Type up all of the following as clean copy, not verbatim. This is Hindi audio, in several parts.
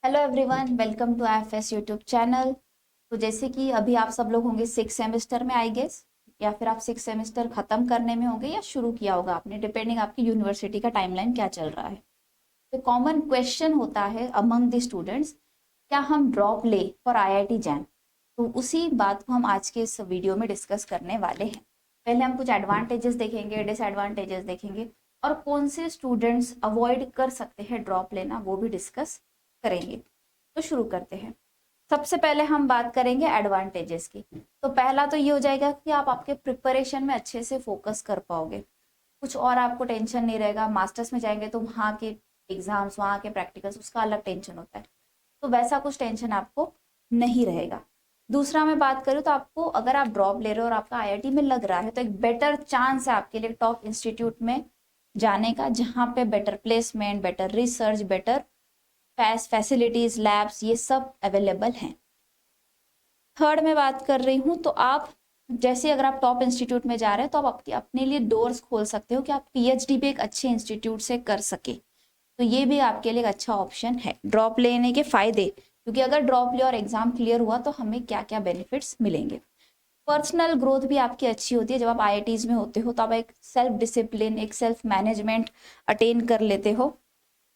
Hello everyone, welcome to IFS YouTube channel. तो जैसे कि अभी आप सब लोग होंगे 6 सेमेस्टर में आई गेस, या फिर आप 6 सेमेस्टर ख़त्म करने में होंगे या शुरू किया होगा आपने, डिपेंडिंग आपकी यूनिवर्सिटी का टाइमलाइन क्या चल रहा है। तो कॉमन क्वेश्चन होता है अमंग द स्टूडेंट्स, क्या हम ड्रॉप ले फॉर IIT जैम। तो उसी बात को हम आज के इस वीडियो में डिस्कस करने वाले हैं। पहले हम कुछ एडवांटेजेस देखेंगे, डिसएडवांटेजेस देखेंगे, और कौन से स्टूडेंट्स अवॉइड कर सकते हैं ड्रॉप लेना, वो भी डिस्कस करेंगे। तो शुरू करते हैं। सबसे पहले हम बात करेंगे एडवांटेजेस की। तो पहला तो ये हो जाएगा कि आप आपके प्रिपरेशन में अच्छे से फोकस कर पाओगे, कुछ और आपको टेंशन नहीं रहेगा। मास्टर्स में जाएंगे तो वहाँ के एग्जाम्स, वहाँ के प्रैक्टिकल्स, उसका अलग टेंशन होता है, तो वैसा कुछ टेंशन आपको नहीं रहेगा। दूसरा मैं बात करूँ तो आपको, अगर आप ड्रॉप ले रहे हो और आपका IIT में लग रहा है, तो एक बेटर चांस है आपके लिए टॉप इंस्टीट्यूट में जाने का, जहाँ पे better placement, better research, better facilities, labs, ये सब अवेलेबल हैं। थर्ड में बात कर रही हूँ तो आप जैसे अगर आप टॉप इंस्टीट्यूट में जा रहे हैं तो आप अपने लिए डोर्स खोल सकते हो कि आप PhD भी एक अच्छे इंस्टीट्यूट से कर सके। तो ये भी आपके लिए एक अच्छा ऑप्शन है ड्रॉप लेने के फायदे, क्योंकि अगर ड्रॉप लिया और एग्जाम क्लियर हुआ तो हमें क्या क्या बेनिफिट्स मिलेंगे। पर्सनल ग्रोथ भी आपकी अच्छी होती है। जब आप IITs में होते हो तो आप एक सेल्फ डिसिप्लिन, एक सेल्फ मैनेजमेंट अटेन कर लेते हो।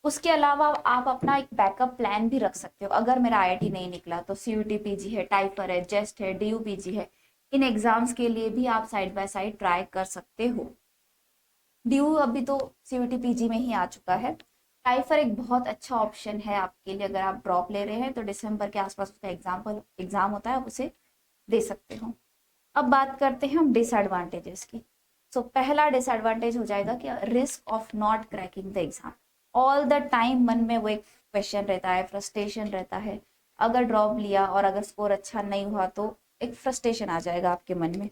उसके अलावा आप अपना एक बैकअप प्लान भी रख सकते हो। अगर मेरा IIT नहीं निकला तो CUT PG है, टाइफर है, जेस्ट है, DU PG है, इन एग्जाम्स के लिए भी आप साइड बाय साइड ट्राई कर सकते हो। DU अभी तो CUT PG में ही आ चुका है। टाइफर एक बहुत अच्छा ऑप्शन है आपके लिए, अगर आप ड्रॉप ले रहे हैं तो दिसंबर के आसपास उसका एग्जाम होता है, आप उसे दे सकते हो। अब बात करते हैं हम डिसएडवांटेजेस की। सो पहला डिसएडवांटेज हो जाएगा कि risk of not cracking the exam. All the time मन में वो एक क्वेश्चन रहता है, फ्रस्ट्रेशन रहता है। अगर ड्रॉप लिया और अगर स्कोर अच्छा नहीं हुआ तो एक फ्रस्ट्रेशन आ जाएगा आपके मन में।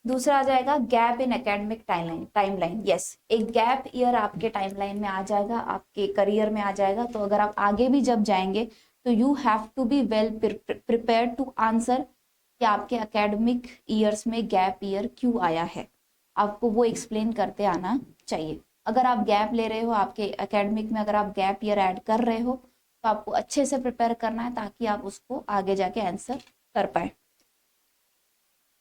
दूसरा आ जाएगा gap in academic timeline. Yes, एक गैप ईयर आपके टाइमलाइन में आ जाएगा, आपके करियर में आ जाएगा। तो अगर आप आगे भी जब जाएंगे तो you have to be well prepare to answer कि आपके एकेडमिक ईयर्स में गैप ईयर क्यों आया है। आपको वो एक्सप्लेन करते आना चाहिए। अगर आप गैप ले रहे हो, आपके एकेडमिक में अगर आप गैप ईयर ऐड कर रहे हो, तो आपको अच्छे से प्रिपेयर करना है ताकि आप उसको आगे जाके आंसर कर पाए।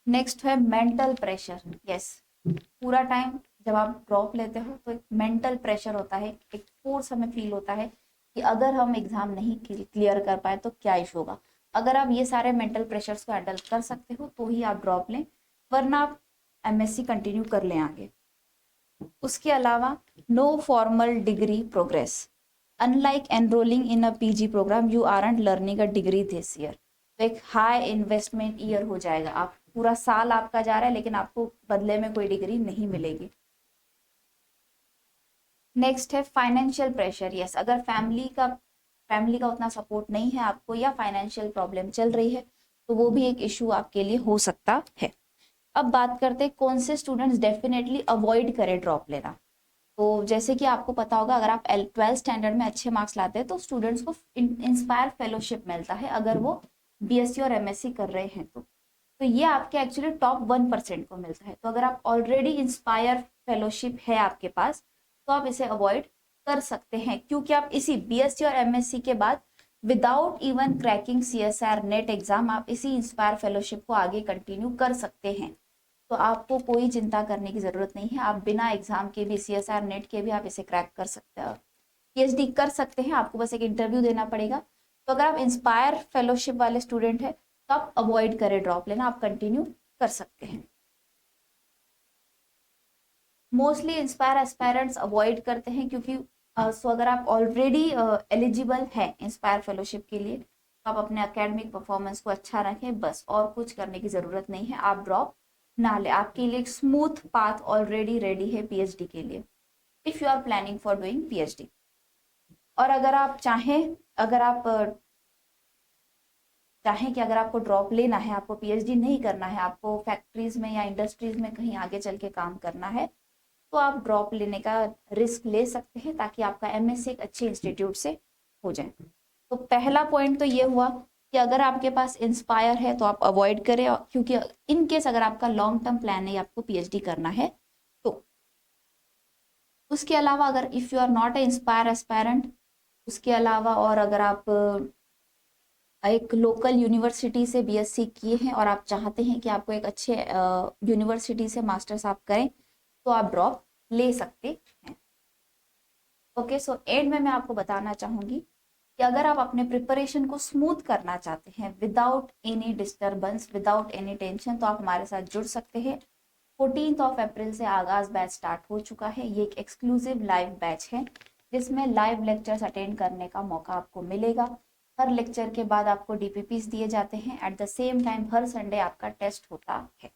नेक्स्ट है मेंटल प्रेशर। यस, पूरा टाइम जब आप ड्रॉप लेते हो तो एक मेंटल प्रेशर होता है, एक फोर्स हमें फील होता है कि अगर हम एग्जाम नहीं क्लियर कर पाए तो क्या इशू होगा। अगर आप ये सारे मेंटल प्रेशर्स को हैंडल कर सकते हो तो ही आप ड्रॉप लें, वरना आप MSc कंटिन्यू कर लें आगे। उसके अलावा no formal degree progress. Unlike enrolling in a PG program, you aren't learning a degree this year. तो एक हाई इन्वेस्टमेंट ईयर हो जाएगा, आप पूरा साल आपका जा रहा है लेकिन आपको बदले में कोई डिग्री नहीं मिलेगी। नेक्स्ट है फाइनेंशियल प्रेशर। यस, अगर फैमिली का उतना सपोर्ट नहीं है आपको, या फाइनेंशियल प्रॉब्लम चल रही है, तो वो भी एक इशू आपके लिए हो सकता है। अब बात करते हैं कौन से स्टूडेंट्स डेफिनेटली अवॉइड करें ड्रॉप लेना। तो जैसे कि आपको पता होगा, अगर आप 12th स्टैंडर्ड में अच्छे मार्क्स लाते हैं तो स्टूडेंट्स को इंस्पायर फेलोशिप मिलता है, अगर वो BSc और MSc कर रहे हैं तो ये आपके एक्चुअली टॉप 1% को मिलता है। तो अगर आप ऑलरेडी इंस्पायर फेलोशिप है आपके पास तो आप इसे अवॉइड कर सकते हैं, क्योंकि आप इसी BSc और MSc के बाद without even cracking CSIR net exam आप इसी इंस्पायर फेलोशिप को आगे कंटिन्यू कर सकते हैं। तो आपको कोई चिंता करने की जरूरत नहीं है, आप बिना एग्जाम के भी, CSIR नेट के भी आप इसे क्रैक कर सकते हैं, PhD कर सकते हैं। आपको बस एक इंटरव्यू देना पड़ेगा। तो अगर आप इंस्पायर फेलोशिप वाले स्टूडेंट हैं तो आप अवॉइड करें ड्रॉप लेना, आप कंटिन्यू कर सकते हैं। मोस्टली इंस्पायर एस्पायरेंट्स अवॉइड करते हैं क्योंकि सो अगर आप ऑलरेडी एलिजिबल हैं इंस्पायर फेलोशिप के लिए तो आप अपने एकेडमिक परफॉर्मेंस को अच्छा रखें, बस और कुछ करने की ज़रूरत नहीं है। आप ड्रॉप ना ले, आपके लिए एक स्मूथ पाथ ऑलरेडी रेडी है PhD के लिए, if you are planning for doing PhD। और अगर आप चाहें, अगर आप चाहें कि अगर आपको ड्रॉप लेना है, आपको PhD नहीं करना है, आपको फैक्ट्रीज में या इंडस्ट्रीज में कहीं आगे चल के काम करना है, तो आप ड्रॉप लेने का रिस्क ले सकते हैं ताकि आपका MSc एक अच्छे इंस्टीट्यूट से हो जाए। तो पहला पॉइंट तो ये हुआ कि अगर आपके पास इंस्पायर है तो आप अवॉइड करें, क्योंकि इन केस अगर आपका लॉन्ग टर्म प्लान है, आपको PhD करना है तो। उसके अलावा अगर if you are not a inspire aspirant उसके अलावा और अगर आप एक लोकल यूनिवर्सिटी से बीएससी किए हैं और आप चाहते हैं कि आपको एक अच्छे यूनिवर्सिटी से मास्टर्स आप करें, तो आप ड्रॉप ले सकते हैं। ओके, सो एंड में मैं आपको बताना चाहूँगी कि अगर आप अपने प्रिपरेशन को स्मूथ करना चाहते हैं without any disturbance, without any tension, तो आप हमारे साथ जुड़ सकते हैं। 14 अप्रैल से आगाज बैच स्टार्ट हो चुका है। ये एक एक्सक्लूसिव लाइव बैच है जिसमें लाइव लेक्चर्स अटेंड करने का मौका आपको मिलेगा। हर लेक्चर के बाद आपको डीपीपीस दिए जाते हैं। At the same time her Sunday आपका टेस्ट होता है।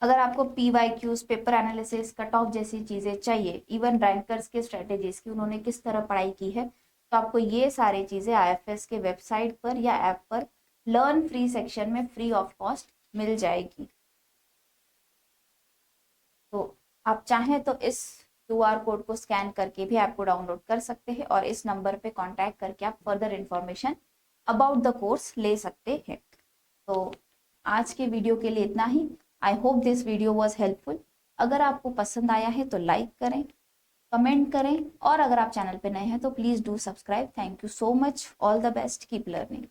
अगर आपको PYQs, paper analysis, cut off जैसी चीज़ें चाहिए, इवन रैंकर्स के स्ट्रेटेजीज की उन्होंने किस तरह पढ़ाई की है, तो आपको ये सारी चीज़ें IFS के वेबसाइट पर या ऐप पर लर्न फ्री सेक्शन में फ्री ऑफ कॉस्ट मिल जाएगी। तो आप चाहें तो इस QR कोड को स्कैन करके भी ऐप को डाउनलोड कर सकते हैं और इस नंबर पे कांटेक्ट करके आप further information about the course ले सकते हैं। तो आज के वीडियो के लिए इतना ही। I hope this video was helpful. अगर आपको पसंद आया है तो लाइक करें, कमेंट करें और अगर आप चैनल पे नए हैं तो please do subscribe. Thank you so much. All the best, keep learning.